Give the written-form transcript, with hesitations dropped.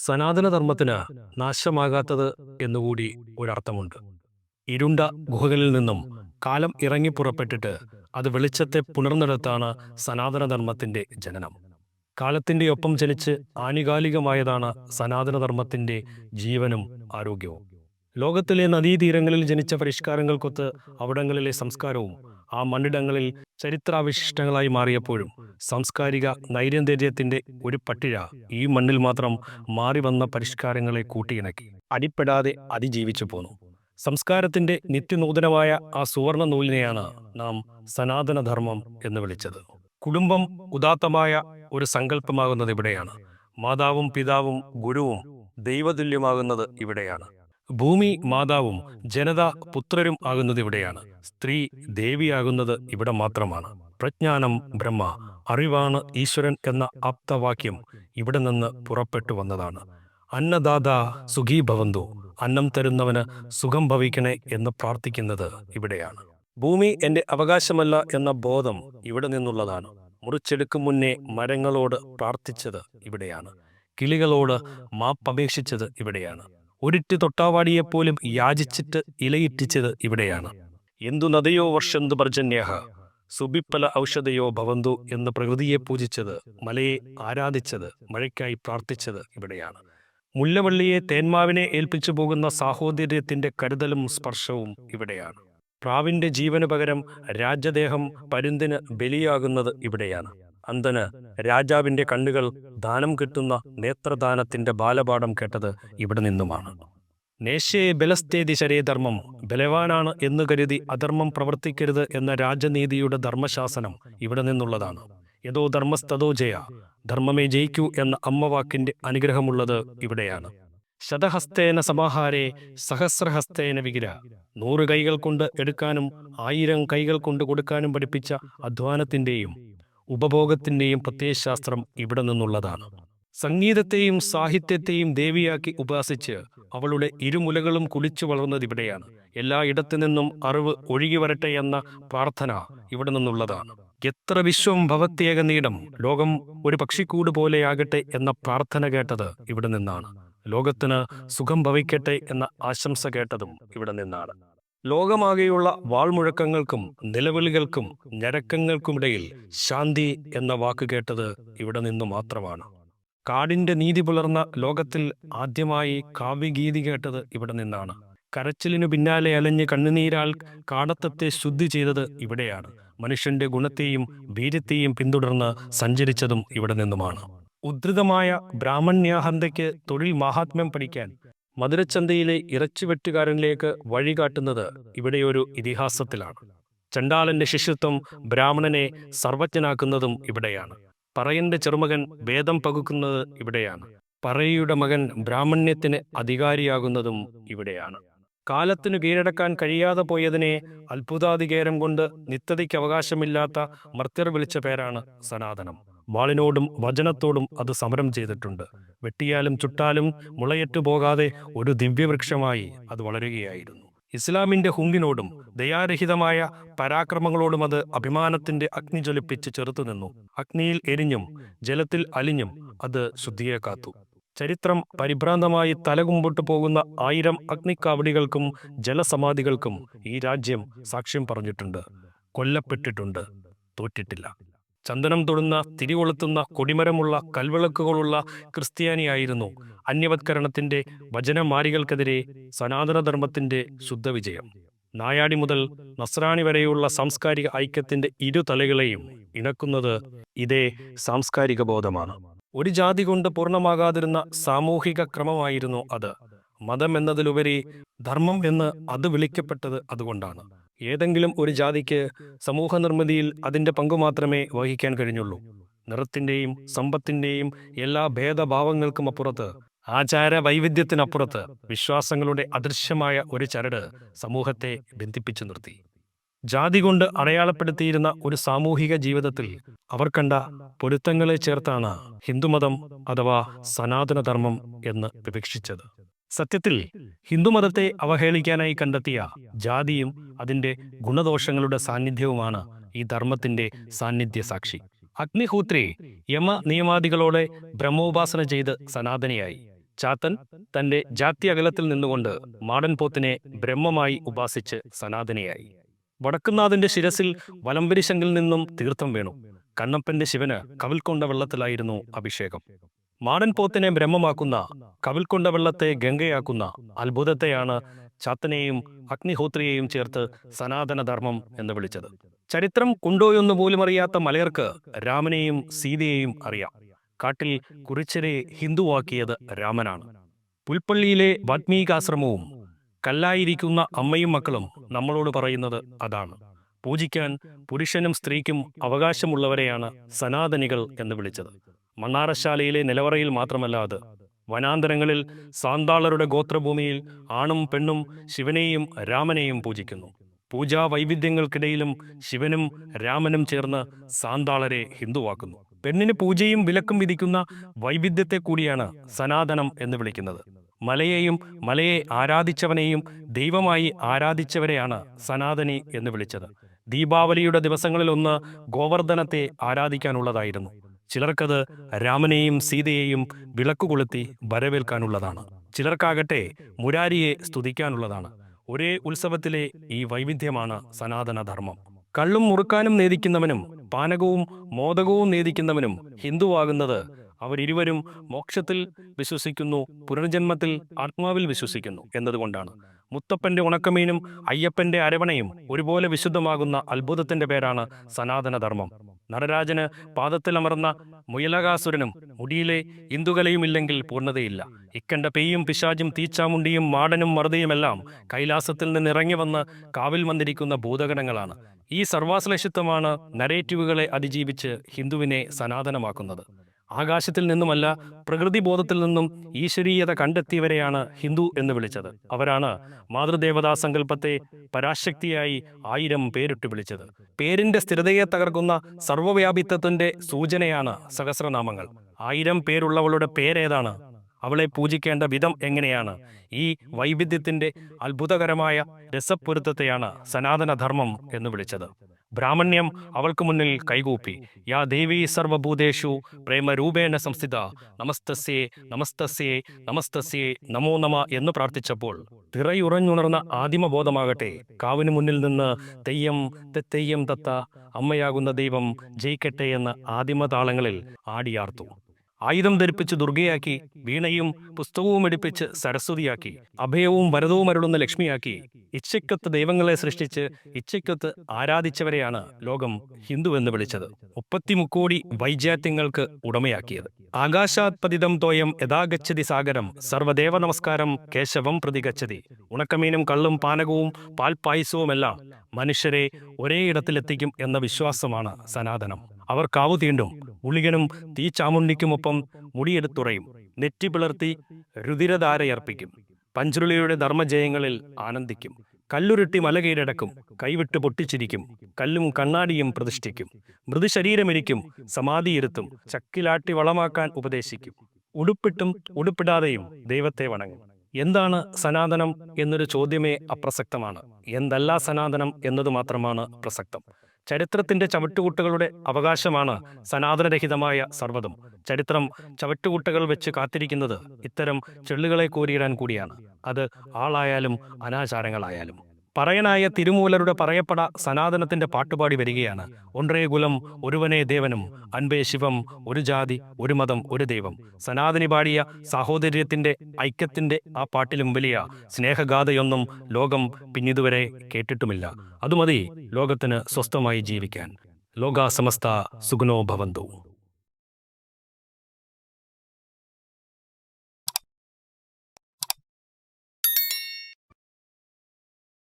സനാതനധർമ്മത്തിന് നാശമാകാത്തത് എന്നുകൂടി ഒരർത്ഥമുണ്ട്. ഇരുണ്ട ഗുഹകളിൽ നിന്നും കാലം ഇറങ്ങി പുറപ്പെട്ടിട്ട് അത് വെളിച്ചത്തെ പുണർന്നെടുത്താണ് സനാതനധർമ്മത്തിന്റെ ജനനം. കാലത്തിന്റെ ഒപ്പം ജനിച്ച് ആനുകാലികമായതാണ് സനാതനധർമ്മത്തിന്റെ ജീവനും ആരോഗ്യവും. ലോകത്തിലെ നദീതീരങ്ങളിൽ ജനിച്ച പരിഷ്കാരങ്ങൾക്കൊത്ത് അവിടങ്ങളിലെ സംസ്കാരവും ആ മണ്ണിടങ്ങളിൽ ചരിത്രാവിശിഷ്ടങ്ങളായി മാറിയപ്പോഴും സാംസ്കാരിക നൈരന്തര്യത്തിന്റെ ഒരു പട്ടിക ഈ മണ്ണിൽ മാത്രം മാറി വന്ന പരിഷ്കാരങ്ങളെ കൂട്ടിയിണക്കി അടിപ്പെടാതെ അതിജീവിച്ചു പോന്നു. സംസ്കാരത്തിന്റെ നിത്യനൂതനമായ ആ സുവർണ നൂലിനെയാണ് നാം സനാതനധർമ്മം എന്ന് വിളിച്ചത്. കുടുംബം ഉദാത്തമായ ഒരു സങ്കല്പമാകുന്നത് ഇവിടെയാണ്. മാതാവും പിതാവും ഗുരുവും ദൈവതുല്യമാകുന്നത് ഇവിടെയാണ്. ഭൂമി മാതാവും ജനത പുത്രരും ആകുന്നത് ഇവിടെയാണ്. സ്ത്രീ ദേവിയാകുന്നത് ഇവിടെ മാത്രമാണ്. പ്രജ്ഞാനം ബ്രഹ്മ, അറിവാണ് ഈശ്വരൻ എന്ന ആപ്തവാക്യം ഇവിടെ നിന്ന് പുറപ്പെട്ടു വന്നതാണ്. അന്നദാത സുഖീ ഭവന്തു, അന്നം തരുന്നവന് സുഖം ഭവിക്കണേ എന്ന് പ്രാർത്ഥിക്കുന്നത് ഇവിടെയാണ്. ഭൂമി എന്റെ അവകാശമല്ല എന്ന ബോധം ഇവിടെ നിന്നുള്ളതാണ്. മുറിച്ചെടുക്കും മുന്നേ മരങ്ങളോട് പ്രാർത്ഥിച്ചത് ഇവിടെയാണ്. കിളികളോട് മാപ്പപേക്ഷിച്ചത് ഇവിടെയാണ്. ഒരിറ്റ് തൊട്ടാവാടിയെപ്പോലും യാചിച്ചിട്ട് ഇലയിറ്റിച്ചത് ഇവിടെയാണ്. എന്തു നദയോ വർഷന്തു പർജന്യഹ സുബിപ്പല ഔഷധയോ ഭവന്തു എന്ന് പ്രകൃതിയെ പൂജിച്ചത്, മലയെ ആരാധിച്ചത്, മഴയ്ക്കായി പ്രാർത്ഥിച്ചത് ഇവിടെയാണ്. മുല്ലവള്ളിയെ തേന്മാവിനെ ഏൽപ്പിച്ചു പോകുന്ന സാഹോദര്യത്തിന്റെ കരുതലും സ്പർശവും ഇവിടെയാണ്. പ്രാവിന്റെ ജീവന് പകരം രാജ്യദേഹം പരുന്തിന് ബലിയാകുന്നത് ഇവിടെയാണ്. അന്ധന് രാജാവിന്റെ കണ്ണുകൾ ദാനം കിട്ടുന്ന നേത്രദാനത്തിന്റെ ബാലപാഠം കേട്ടത് ഇവിടെ നിന്നുമാണ്. നേശേ ബലസ്തേതി ശരേധർമ്മം, ബലവാനാണ് എന്ന് കരുതി അധർമ്മം പ്രവർത്തിക്കരുത് എന്ന രാജനീതിയുടെ ധർമ്മശാസനം ഇവിടെ നിന്നുള്ളതാണ്. യഥോ ധർമ്മസ്തോ ജയ, ധർമ്മമേ ജയിക്കൂ എന്ന അമ്മവാക്കിന്റെ അനുഗ്രഹമുള്ളത് ഇവിടെയാണ്. ശതഹസ്തേന സമാഹാരേ സഹസ്രഹസ്തേന വികിര, 100 കൈകൾ കൊണ്ട് എടുക്കാനും 1000 കൈകൾ കൊണ്ട് കൊടുക്കാനും പഠിപ്പിച്ച അധ്വാനത്തിന്റെയും ഉപഭോഗത്തിന്റെയും പ്രത്യയശാസ്ത്രം ഇവിടെ നിന്നുള്ളതാണ്. സംഗീതത്തെയും സാഹിത്യത്തെയും ദേവിയാക്കി ഉപാസിച്ച് അവളുടെ ഇരുമുലകളും കുളിച്ചു വളർന്നത് ഇവിടെയാണ്. എല്ലായിടത്തു നിന്നും അറിവ് ഒഴുകി വരട്ടെ എന്ന പ്രാർത്ഥന ഇവിടെ നിന്നുള്ളതാണ്. എത്ര വിശ്വം ഭവത്യേക നീടം, ലോകം ഒരു പക്ഷിക്കൂട് പോലെയാകട്ടെ എന്ന പ്രാർത്ഥന കേട്ടത് ഇവിടെ നിന്നാണ്. ലോകത്തിന് സുഖം ഭവിക്കട്ടെ എന്ന ആശംസ കേട്ടതും ഇവിടെ നിന്നാണ്. ലോകമാകെയുള്ള വാൾമുഴക്കങ്ങൾക്കും നിലവിളികൾക്കും ഞരക്കങ്ങൾക്കുമിടയിൽ ശാന്തി എന്ന വാക്ക് കേട്ടത് ഇവിടെ നിന്നു മാത്രമാണ്. കാടിന്റെ നീതി പുലർന്ന ലോകത്തിൽ ആദ്യമായി കാവ്യഗീതി കേട്ടത് ഇവിടെ നിന്നാണ്. കരച്ചിലിനു പിന്നാലെ അലഞ്ഞ് കണ്ണുനീരാൽ കാടത്തത്തെ ശുദ്ധി ചെയ്തത് ഇവിടെയാണ്. മനുഷ്യന്റെ ഗുണത്തെയും വീര്യത്തെയും പിന്തുടർന്ന് സഞ്ചരിച്ചതും ഇവിടെ നിന്നുമാണ്. ഉദ്ധൃതമായ ബ്രാഹ്മണ്യാഹന്തയ്ക്ക് തൊഴിൽ മാഹാത്മ്യം പഠിക്കാൻ മധുരച്ചന്തയിലെ ഇറച്ചിവെട്ടുകാരനിലേക്ക് വഴികാട്ടുന്നത് ഇവിടെയൊരു ഇതിഹാസത്തിലാണ്. ചണ്ടാലന്റെ ശിഷ്യത്വം ബ്രാഹ്മണനെ സർവജ്ഞനാക്കുന്നതും ഇവിടെയാണ്. പറയന്റെ ചെറുമകൻ വേദം പകുക്കുന്നത് ഇവിടെയാണ്. പറയുടെ മകൻ ബ്രാഹ്മണ്യത്തിന് അധികാരിയാകുന്നതും ഇവിടെയാണ്. കാലത്തിനു കീഴടക്കാൻ കഴിയാതെ പോയതിനെ അത്ഭുതാധികാരം കൊണ്ട് നിത്യതയ്ക്ക് അവകാശമില്ലാത്ത മർത്യർ വിളിച്ച പേരാണ് സനാതനം. വാളിനോടും വചനത്തോടും അത് സമരം ചെയ്തിട്ടുണ്ട്. വെട്ടിയാലും ചുട്ടാലും മുളയറ്റു പോകാതെ ഒരു ദിവ്യവൃക്ഷമായി അത് വളരുകയായിരുന്നു. ഇസ്ലാമിന്റെ ഹുങ്കിനോടും ദയാരഹിതമായ പരാക്രമങ്ങളോടും അത് അഭിമാനത്തിന്റെ അഗ്നി ജ്വലിപ്പിച്ച് ചെറുത്തുനിന്നു. അഗ്നിയിൽ എരിഞ്ഞും ജലത്തിൽ അലിഞ്ഞും അത് ശുദ്ധിയെ കാത്തു. ചരിത്രം പരിഭ്രാന്തമായി തലകുമ്പിട്ടു പോകുന്ന 1000 അഗ്നിക്കാവടികൾക്കും ജലസമാധികൾക്കും ഈ രാജ്യം സാക്ഷ്യം പറഞ്ഞിട്ടുണ്ട്. കൊല്ലപ്പെട്ടിട്ടുണ്ട്, തോറ്റിട്ടില്ല. ചന്ദനം തൊടുന്ന, തിരികൊളുത്തുന്ന, കൊടിമരമുള്ള, കൽവിളക്കുകളുള്ള ക്രിസ്ത്യാനിയായിരുന്നു അന്യവത്കരണത്തിന്റെ വചനമാരികൾക്കെതിരെ സനാതനധർമ്മത്തിന്റെ ശുദ്ധവിജയം. നായാടി മുതൽ നസ്രാണി വരെയുള്ള സാംസ്കാരിക ഐക്യത്തിന്റെ ഇരുതലകളെയും ഇണക്കുന്നത് ഇതേ സാംസ്കാരിക ബോധമാണ്. ഒരു ജാതി കൊണ്ട് പൂർണ്ണമാകാതിരുന്ന സാമൂഹിക ക്രമമായിരുന്നു അത്. മതം എന്നതിലുപരി ധർമ്മം എന്ന് അത് വിളിക്കപ്പെട്ടത് അതുകൊണ്ടാണ്. ഏതെങ്കിലും ഒരു ജാതിക്ക് സമൂഹ നിർമ്മിതിയിൽ അതിൻ്റെ പങ്കു മാത്രമേ വഹിക്കാൻ കഴിഞ്ഞുള്ളൂ. നിറത്തിൻ്റെയും സമ്പത്തിൻ്റെയും എല്ലാ ഭേദഭാവങ്ങൾക്കും അപ്പുറത്ത്, ആചാര വൈവിധ്യത്തിനപ്പുറത്ത് വിശ്വാസങ്ങളുടെ അദൃശ്യമായ ഒരു ചരട് സമൂഹത്തെ ബന്ധിപ്പിച്ചു നിർത്തി. ജാതി കൊണ്ട് അടയാളപ്പെടുത്തിയിരുന്ന ഒരു സാമൂഹിക ജീവിതത്തിൽ അവർ കണ്ട പൊരുത്തങ്ങളെ ചേർത്താണ് ഹിന്ദുമതം അഥവാ സനാതനധർമ്മം എന്ന് വിവക്ഷിച്ചത്. സത്യത്തിൽ ഹിന്ദുമതത്തെ അവഹേളിക്കാനായി കണ്ടെത്തിയ ജാതിയും അതിൻ്റെ ഗുണദോഷങ്ങളുടെ സാന്നിധ്യവുമാണ് ഈ ധർമ്മത്തിന്റെ സാന്നിധ്യ സാക്ഷി. അഗ്നിഹോത്രി യമ നിയമാദികളോടെ ബ്രഹ്മോപാസന ചെയ്ത് സനാതനിയായി. ചാത്തൻ തന്റെ ജാതി അകലത്തിൽ നിന്നുകൊണ്ട് മാടൻ പോത്തിനെ ബ്രഹ്മമായി ഉപാസിച്ച് സനാതനിയായി. വടക്കുന്നാഥന്റെ ശിരസിൽ വലംവരിശങ്കിൽ നിന്നും തീർത്ഥം വീണു. കണ്ണപ്പന്റെ ശിവന് കവിൽക്കൊണ്ട വെള്ളത്തിലായിരുന്നു അഭിഷേകം. മാടൻ പോത്തിനെ ബ്രഹ്മമാക്കുന്ന, കവിൽക്കൊണ്ട വെള്ളത്തെ ഗംഗയാക്കുന്ന അത്ഭുതത്തെയാണ് ചാത്തനെയും അഗ്നിഹോത്രിയെയും ചേർത്ത് സനാതനധർമ്മം എന്ന് വിളിച്ചത്. ചരിത്രം കൊണ്ടോയൊന്നു പോലും അറിയാത്ത മലയർക്ക് രാമനെയും സീതയെയും അറിയാം. കാട്ടിൽ കുറിച്യരെ ഹിന്ദുവാക്കിയത് രാമനാണ്. പുൽപ്പള്ളിയിലെ വാത്മീകാശ്രമവും കല്ലായിരിക്കുന്ന അമ്മയും മക്കളും നമ്മളോട് പറയുന്നത് അതാണ്. പൂജിക്കാൻ പുരുഷനും സ്ത്രീക്കും അവകാശമുള്ളവരെയാണ് സനാതനികൾ എന്ന് വിളിച്ചത്. മണ്ണാറശാലയിലെ നിലവറയിൽ മാത്രമല്ല അത്. വനാന്തരങ്ങളിൽ സാന്താളരുടെ ഗോത്രഭൂമിയിൽ ആണും പെണ്ണും ശിവനെയും രാമനെയും പൂജിക്കുന്നു. പൂജാ വൈവിധ്യങ്ങൾക്കിടയിലും ശിവനും രാമനും ചേർന്ന് സാന്താളരെ ഹിന്ദുവാക്കുന്നു. പെണ്ണിന് പൂജയും വിലക്കും വിധിക്കുന്ന വൈവിധ്യത്തെ കൂടിയാണ് സനാതനം എന്ന് വിളിക്കുന്നത്. മലയെയും മലയെ ആരാധിച്ചവനെയും ദൈവമായി ആരാധിച്ചവരെയാണ് സനാതനി എന്ന് വിളിച്ചത്. ദീപാവലിയുടെ ദിവസങ്ങളിൽ ഒന്ന് ഗോവർദ്ധനത്തെ ആരാധിക്കാനുള്ളതായിരുന്നു. ചിലർക്കത് രാമനെയും സീതയെയും വിളക്കുകൊളുത്തി വരവേൽക്കാനുള്ളതാണ്. ചിലർക്കാകട്ടെ മുരാരിയെ സ്തുതിക്കാനുള്ളതാണ്. ഒരേ ഉത്സവത്തിലെ ഈ വൈവിധ്യമാണ് സനാതനധർമ്മം. കള്ളും മുറുക്കാനും നേദിക്കുന്നവനും പാനകവും മോദകവും നേദിക്കുന്നവനും ഹിന്ദുവാകുന്നത് അവരിരുവരും മോക്ഷത്തിൽ വിശ്വസിക്കുന്നു, പുനർജന്മത്തിൽ ആത്മാവിൽ വിശ്വസിക്കുന്നു എന്നതുകൊണ്ടാണ്. മുത്തപ്പന്റെ ഉണക്കമീനും അയ്യപ്പന്റെ അരവണയും ഒരുപോലെ വിശുദ്ധമാകുന്ന അത്ഭുതത്തിന്റെ പേരാണ് സനാതനധർമ്മം. നടരാജന് പാദത്തിലമർന്ന മുയലകാസുരനും മുടിയിലെ ഇന്ദുകലയുമില്ലെങ്കിൽ പൂർണ്ണതയില്ല. ഇക്കണ്ട പേയും പിശാചും തീച്ചാമുണ്ടിയും മാടനും മറുതയുമെല്ലാം കൈലാസത്തിൽ നിന്നിറങ്ങി വന്ന് കാവിൽ വന്നിരിക്കുന്ന ഭൂതഗണങ്ങളാണ്. ഈ സർവാശ്ലേഷിത്വമാണ് നരേറ്റീവുകളെ അതിജീവിച്ച് ഹിന്ദുവിനെ സനാതനമാക്കുന്നത്. ആകാശത്തിൽ നിന്നുമല്ല, പ്രകൃതിബോധത്തിൽ നിന്നും ഈശ്വരീയത കണ്ടെത്തിയവരെയാണ് ഹിന്ദു എന്ന് വിളിച്ചത്. അവരാണ് മാതൃദേവതാ സങ്കല്പത്തെ പരാശക്തിയായി 1000 പേരിട്ട് വിളിച്ചത്. പേരിന്റെ സ്ഥിരതയെ തകർക്കുന്ന സർവ്വവ്യാപിത്വത്തിന്റെ സൂചനയാണ് സഹസ്രനാമങ്ങൾ. 1000 പേരുള്ളവളുടെ പേരേതാണ്? അവളെ പൂജിക്കേണ്ട വിധം എങ്ങനെയാണ്? ഈ വൈവിധ്യത്തിന്റെ അത്ഭുതകരമായ രസപ്പൊരുത്തത്തെയാണ് സനാതനധർമ്മം എന്ന് വിളിച്ചത്. ബ്രാഹ്മണ്യം അവൾക്ക് മുന്നിൽ കൈകൂപ്പി, യാ ദേവി സർവഭൂതേഷു പ്രേമരൂപേണ സംസ്ഥിത നമസ്തസ്യേ നമസ്തസ്യേ നമസ്തസ്യേ നമോ നമ എന്ന് പ്രാർത്ഥിച്ചപ്പോൾ തിറയുറഞ്ഞുണർന്ന ആദിമബോധമാകട്ടെ കാവിന് മുന്നിൽ നിന്ന് തെയ്യം തെയ്യം തത്ത അമ്മയാകുന്ന ദൈവം ജയിക്കട്ടെ എന്ന ആദിമതാളങ്ങളിൽ ആടിയാർത്തു. ആയുധം ധരിപ്പിച്ച് ദുർഗയാക്കി, വീണയും പുസ്തകവും എടുപ്പിച്ച് സരസ്വതിയാക്കി, അഭയവും വരദവും അരുളുന്ന ലക്ഷ്മിയാക്കി, ഇച്ഛയ്ക്കൊത്ത് ദൈവങ്ങളെ സൃഷ്ടിച്ച് ഇച്ഛയ്ക്കൊത്ത് ആരാധിച്ചവരെയാണ് ലോകം ഹിന്ദു എന്ന് വിളിച്ചത്. 33 കോടി വൈജാത്യങ്ങൾക്ക് ഉടമയാക്കിയത്. ആകാശാത്പതിതം തോയം യഥാഗച്ഛതി സാഗരം സർവദേവ നമസ്കാരം കേശവം പ്രതിഗച്ഛതി. ഉണക്കമീനും കള്ളും പാനകവും പാൽപ്പായസവുമെല്ലാം മനുഷ്യരെ ഒരേ ഇടത്തിലെത്തിക്കും എന്ന വിശ്വാസമാണ് സനാതനം. അവർ കാവു തീണ്ടും, ഉളികനും തീച്ചാമുണ്ടിക്കുമൊപ്പം മുടിയെടുത്തുറയും, നെറ്റി പിളർത്തി രുതിരധാരയർപ്പിക്കും, പഞ്ചുരുളിയുടെ ധർമ്മജയങ്ങളിൽ ആനന്ദിക്കും, കല്ലുരുട്ടി മല കീഴടക്കും, കൈവിട്ട് പൊട്ടിച്ചിരിക്കും, കല്ലും കണ്ണാടിയും പ്രതിഷ്ഠിക്കും, മൃദുശരീരമിരിക്കും, സമാധിയിരുത്തും, ചക്കിലാട്ടി വളമാക്കാൻ ഉപദേശിക്കും, ഉടുപ്പിട്ടും ഉടുപ്പിടാതെയും ദൈവത്തെ വണങ്ങും. എന്താണ് സനാതനം എന്നൊരു ചോദ്യമേ അപ്രസക്തമാണ്. എന്തല്ല സനാതനം എന്നത് മാത്രമാണ് പ്രസക്തം. ചരിത്രത്തിന്റെ ചവിട്ടുകുട്ടകളുടെ അവകാശമാണ് സനാതനരഹിതമായ സർവ്വതും. ചരിത്രം ചവിട്ടുകുട്ടകൾ വെച്ച് കാത്തിരിക്കുന്നത് ഇത്തരം ചെള്ളുകളെ കോരിയിടാൻ കൂടിയാണ്. അത് ആളായാലും അനാചാരങ്ങളായാലും. പറയനായ തിരുമൂലരുടെ പറയപ്പെട സനാതനത്തിന്റെ പാട്ടുപാടി വരികയാണ്. ഒன்றേ കുലം ഒരുവനേ ദേവനും, അൻപേ ശിവം, ഒരു ജാതി ഒരു മതം ഒരു ദൈവം. സനാതനി പാടിയ സാഹോദര്യത്തിന്റെ ഐക്യത്തിന്റെ ആ പാട്ടിലും വലിയ സ്നേഹഗാഥയൊന്നും ലോകം പിന്നിതുവരെ കേട്ടിട്ടുമില്ല. അതുമതി ലോകത്തിന് സ്വസ്ഥമായി ജീവിക്കാൻ. ലോകാ സമസ്ത സുഖിനോ ഭവന്തു.